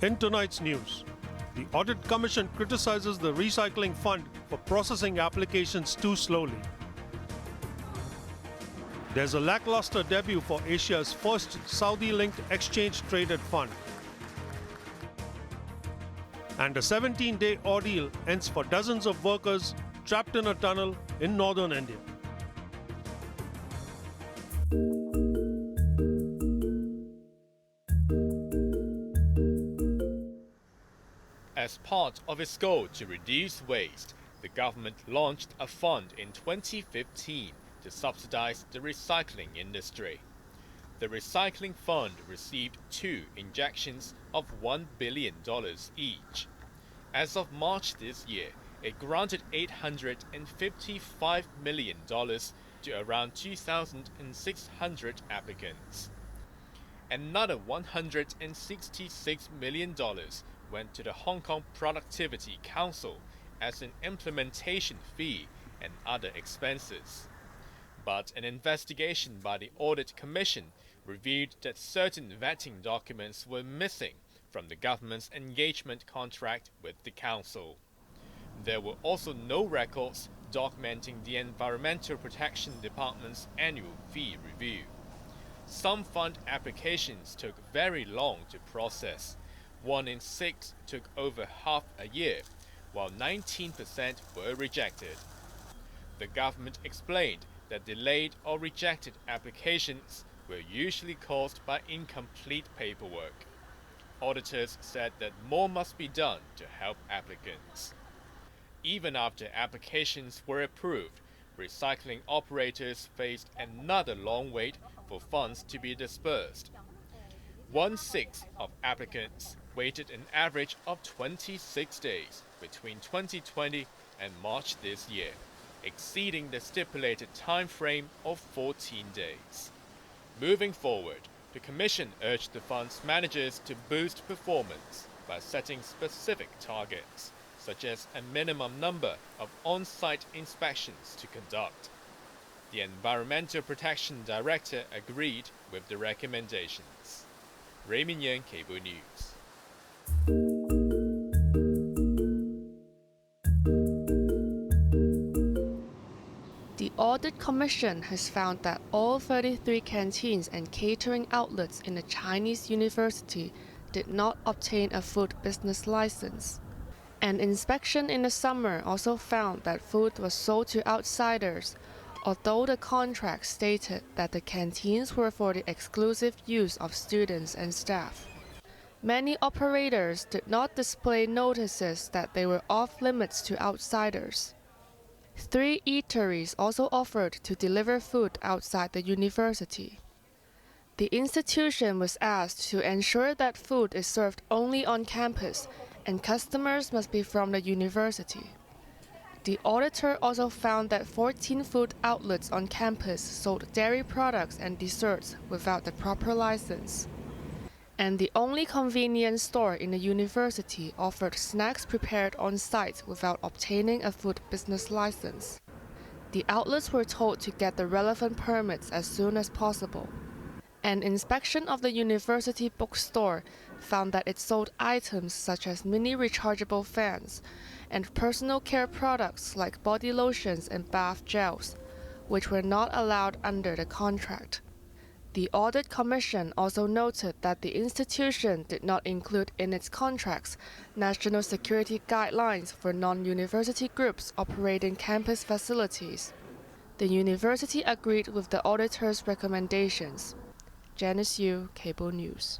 In tonight's news, the Audit Commission criticises the recycling fund for processing applications too slowly. There's a lackluster debut for Asia's first Saudi-linked exchange-traded fund. And a 17-day ordeal ends for dozens of workers trapped in a tunnel in northern India. As part of its goal to reduce waste, the government launched a fund in 2015 to subsidize the recycling industry. The recycling fund received 2 injections of $1 billion each. As of March this year, it granted $855 million to around 2,600 applicants. Another $166 million went to the Hong Kong Productivity Council as an implementation fee and other expenses. But an investigation by the Audit Commission revealed that certain vetting documents were missing from the government's engagement contract with the council. There were also no records documenting the Environmental Protection Department's annual fee review. Some fund applications took very long to process. 1 in 6 took over half a year, while 19% were rejected. The government explained that delayed or rejected applications were usually caused by incomplete paperwork. Auditors said that more must be done to help applicants. Even after applications were approved, recycling operators faced another long wait for funds to be disbursed. 1/6 of applicants waited an average of 26 days between 2020 and March this year, exceeding the stipulated time frame of 14 days. Moving forward, the Commission urged the fund's managers to boost performance by setting specific targets, such as a minimum number of on-site inspections to conduct. The Environmental Protection Director agreed with the recommendations. Raymond Yang, Cable News. The Audit Commission has found that all 33 canteens and catering outlets in a Chinese university did not obtain a food business license. An inspection in the summer also found that food was sold to outsiders, although the contract stated that the canteens were for the exclusive use of students and staff. Many operators did not display notices that they were off limits to outsiders. 3 eateries also offered to deliver food outside the university. The institution was asked to ensure that food is served only on campus and customers must be from the university. The auditor also found that 14 food outlets on campus sold dairy products and desserts without the proper license. And the only convenience store in the university offered snacks prepared on site without obtaining a food business license. The outlets were told to get the relevant permits as soon as possible. An inspection of the university bookstore found that it sold items such as mini rechargeable fans and personal care products like body lotions and bath gels, which were not allowed under the contract. The Audit Commission also noted that the institution did not include in its contracts national security guidelines for non-university groups operating campus facilities. The university agreed with the auditor's recommendations. Janice Yu, Cable News.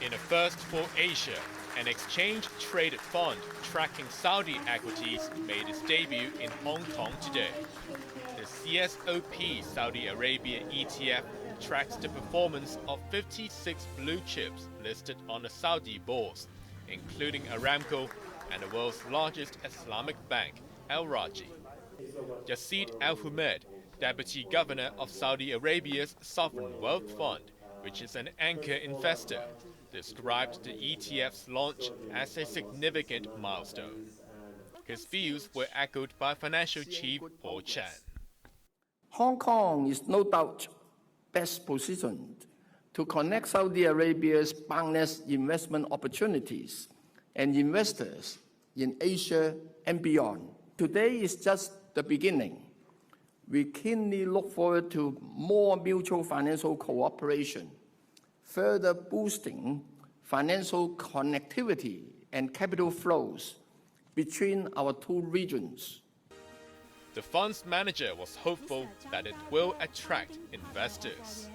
In a first for Asia, an exchange-traded fund tracking Saudi equities made its debut in Hong Kong today. The CSOP Saudi Arabia ETF tracks the performance of 56 blue chips listed on the Saudi bourse, including Aramco and the world's largest Islamic bank, Al Rajhi. Yassid Al-Humed, Deputy Governor of Saudi Arabia's Sovereign Wealth Fund, which is an anchor investor, described the ETF's launch as a significant milestone. His views were echoed by financial chief Paul Chan. Hong Kong is no doubt best positioned to connect Saudi Arabia's boundless investment opportunities and investors in Asia and beyond. Today is just the beginning. We keenly look forward to more mutual financial cooperation, further boosting financial connectivity and capital flows between our two regions. The fund's manager was hopeful that it will attract investors.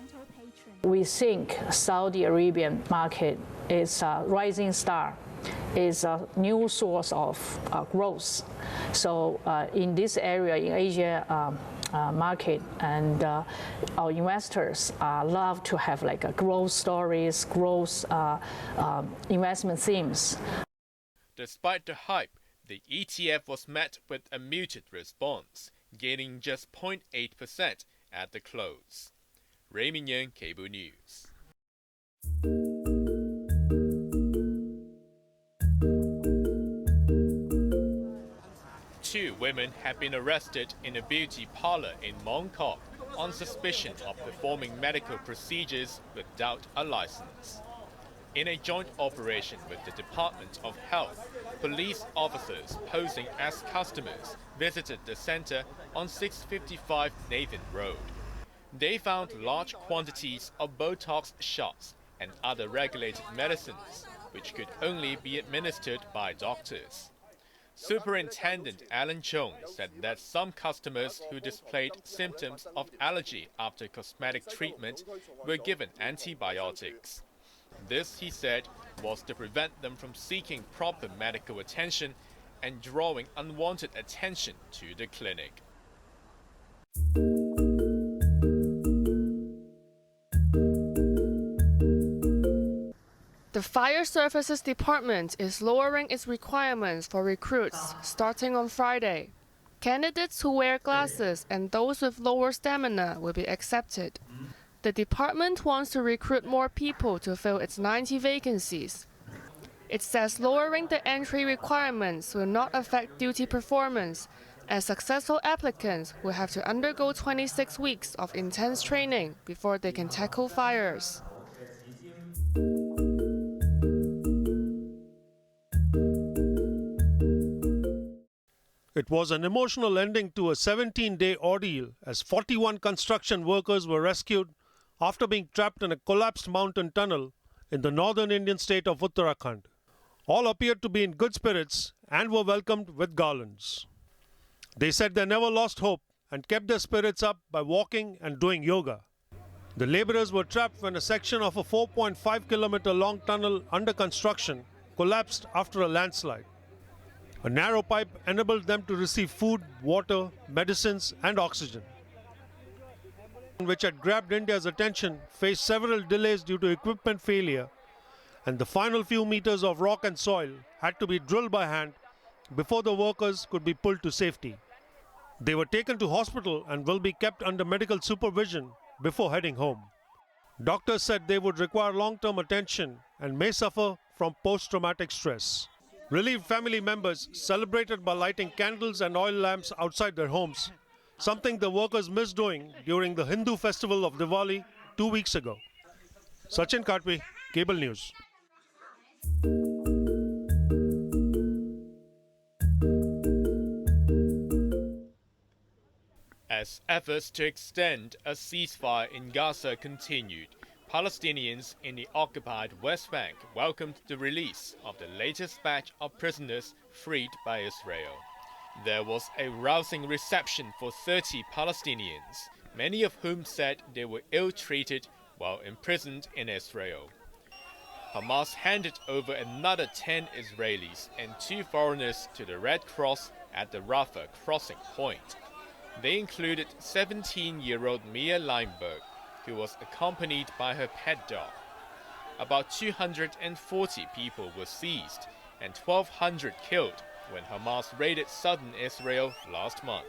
We think Saudi Arabian market is a rising star, is a new source of growth. So in this area, in Asia market, and our investors love to have like a growth stories, growth investment themes. Despite the hype, the ETF was met with a muted response, gaining just 0.8% at the close. Raymond Yang, Cable News. Two women have been arrested in a beauty parlor in Mong Kok on suspicion of performing medical procedures without a license. In a joint operation with the Department of Health, police officers posing as customers visited the center on 655 Nathan Road. They found large quantities of Botox shots and other regulated medicines, which could only be administered by doctors. Superintendent Alan Chung said that some customers who displayed symptoms of allergy after cosmetic treatment were given antibiotics. This, he said, was to prevent them from seeking proper medical attention and drawing unwanted attention to the clinic. The Fire Services Department is lowering its requirements for recruits starting on Friday. Candidates who wear glasses and those with lower stamina will be accepted. The department wants to recruit more people to fill its 90 vacancies. It says lowering the entry requirements will not affect duty performance, as successful applicants will have to undergo 26 weeks of intense training before they can tackle fires. It was an emotional ending to a 17-day ordeal as 41 construction workers were rescued after being trapped in a collapsed mountain tunnel in the northern Indian state of Uttarakhand. All appeared to be in good spirits and were welcomed with garlands. They said they never lost hope and kept their spirits up by walking and doing yoga. The laborers were trapped when a section of a 4.5-kilometer long tunnel under construction collapsed after a landslide. A narrow pipe enabled them to receive food, water, medicines, and oxygen, which had grabbed India's attention, faced several delays due to equipment failure, and the final few meters of rock and soil had to be drilled by hand before the workers could be pulled to safety. They were taken to hospital and will be kept under medical supervision before heading home. Doctors said they would require long-term attention and may suffer from post-traumatic stress. Relieved family members celebrated by lighting candles and oil lamps outside their homes, something the workers missed doing during the Hindu festival of Diwali 2 weeks ago. Sachin Katwi, Cable News. As efforts to extend a ceasefire in Gaza continued, Palestinians in the occupied West Bank welcomed the release of the latest batch of prisoners freed by Israel. There was a rousing reception for 30 Palestinians, many of whom said they were ill-treated while imprisoned in Israel. Hamas handed over another 10 Israelis and 2 foreigners to the Red Cross at the Rafah crossing point. They included 17-year-old Mia Leinberg, who was accompanied by her pet dog. About 240 people were seized and 1,200 killed when Hamas raided southern Israel last month.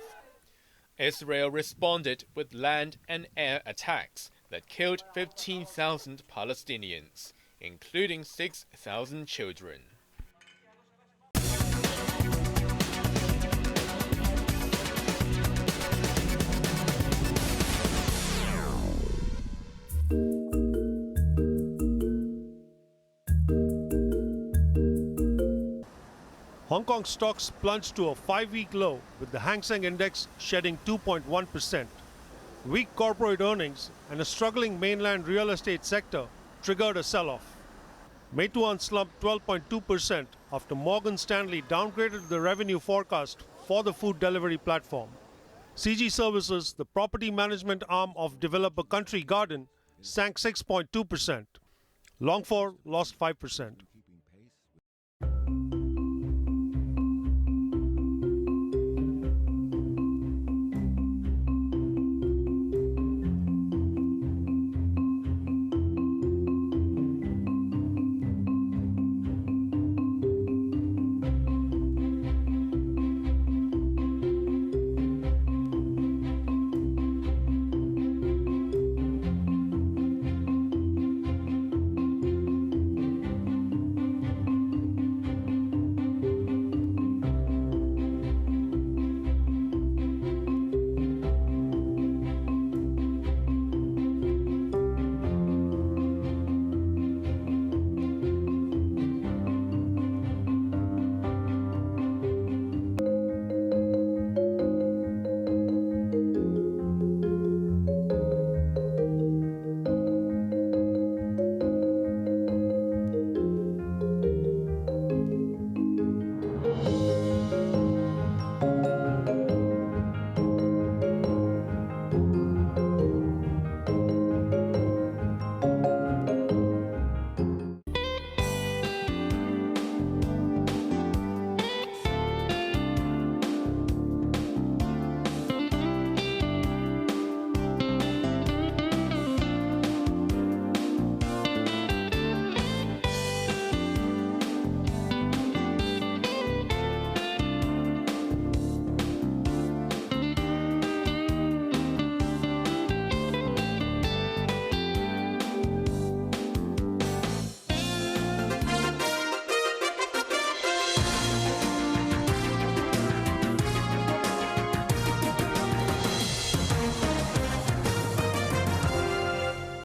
Israel responded with land and air attacks that killed 15,000 Palestinians, including 6,000 children. Hong Kong stocks plunged to a 5-week low, with the Hang Seng Index shedding 2.1%. Weak corporate earnings and a struggling mainland real estate sector triggered a sell-off. Meituan slumped 12.2% after Morgan Stanley downgraded the revenue forecast for the food delivery platform. CG Services, the property management arm of developer Country Garden, sank 6.2%. Longfor lost 5%.